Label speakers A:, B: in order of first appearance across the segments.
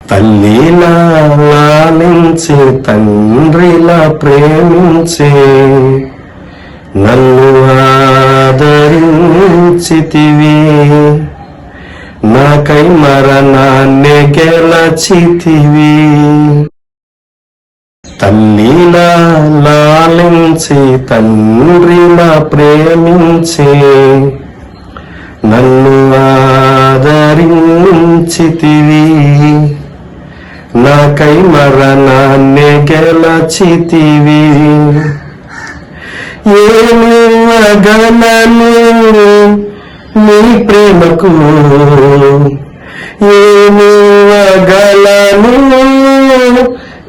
A: తల్లిలా లాలించి తండ్రిలా ప్రేమించే నన్ను ఆదరించితివి, నాకై మరణాన్ని గెలచితివి. తల్లిలా లాలించి తండ్రిలా ప్రేమించే నన్ను ఆదరించితివి, నాకై మరణాన్ని గెలచితివి. ఏమివ్వగలను నీ ప్రేమకు, ఏమివ్వగలను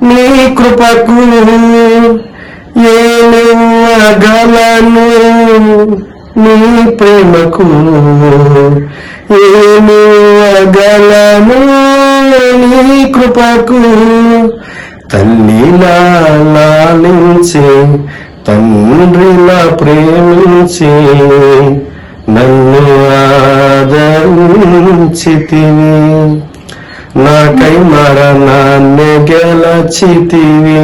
A: నీ కృపకు, ఏమివ్వగలను నీ ప్రేమకు, ఏమివ్వగలను నీ కృపకు. తల్లిలా లాలించే తండ్రిలా ప్రేమించే నన్ను ఆదరించితివి, నాకై మరణాన్ని గెలచితివి.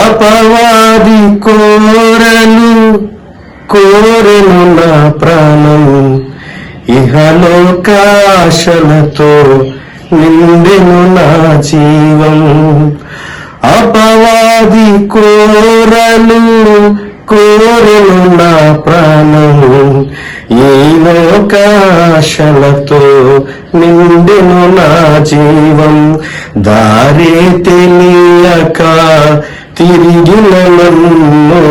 A: అపవాది కోరెను నా ప్రాణం, ఇహలోకాశలతో నిండెను నా జీవం. అపవాది కోరెను నా ప్రాణం, ఈ లోకాశలతో నిండెను నా జీవం. దారి తెలియక తిరిగిన నన్ను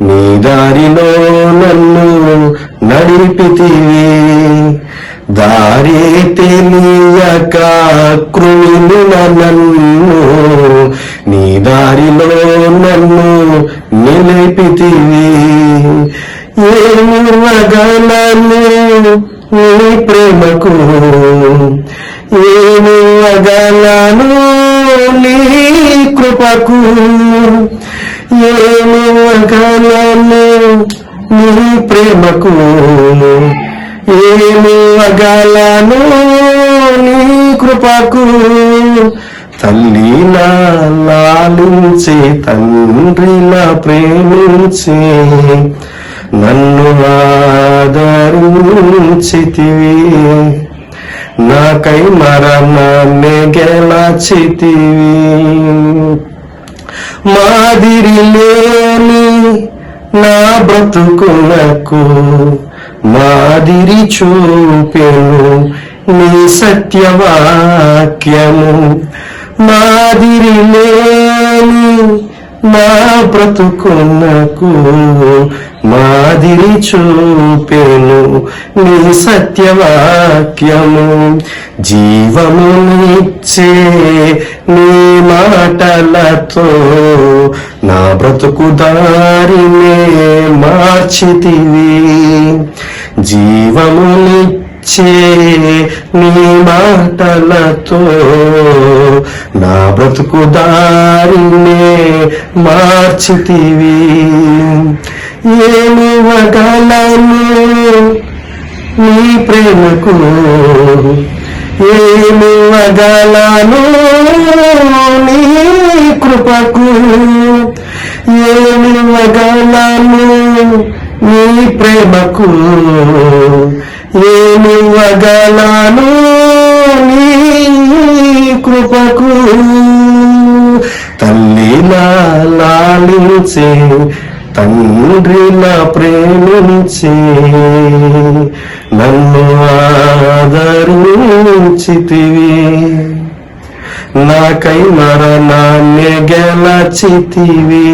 A: నీ దారిలో నన్ను నడిపితివి, దారి తెలియక కృంగిన నన్ను నీ దారిలో నన్ను నిలిపితివి. ఏమివ్వగలను నీ ప్రేమకు, ఏమివ్వగలను నీ కృపకు, ఏమివ్వగలను నీ ప్రేమకు, ఏమివ్వగలను నీ కృపకు. తల్లిలా లాలించి తండ్రిలా ప్రేమించి నన్ను ఆదరించితివి, నాకై మరణాన్ని గెలచితివి. మాదిరి లేని నా బ్రతుకునకు మాదిరి చూపెను నీ సత్యవాక్యము. మాదిరి లేని నా బ్రతుకునకు మాదిరి చూపెను నీ సత్యవాక్యము. జీవమునిచ్చే నీ మాటలతో నా బ్రతుకు దారినే మార్చితివి, జీవమునిచ్చే నీ మాటలతో నా బ్రతుకు దారినే మార్చితివి. ఏమివ్వగలను నీ ప్రేమకు, ఏమివ్వగలను నీ కృపకు, ఏమివ్వగలను నీ ప్రేమకు, ఏమివ్వగలను నీ కృపకు. తల్లిలా లాలించే తండ్రిలా ప్రేమించి నన్ను ఆదరించితివి, నాకై మరణాన్ని గెలచితివి.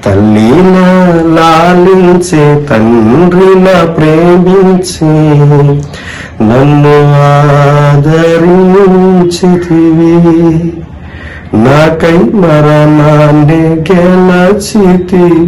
A: తల్లిలా లాలించే తండ్రిలా ప్రేమించి నన్ను ఆదరించితివి, నాకై మరణాన్ని గెలచితివి.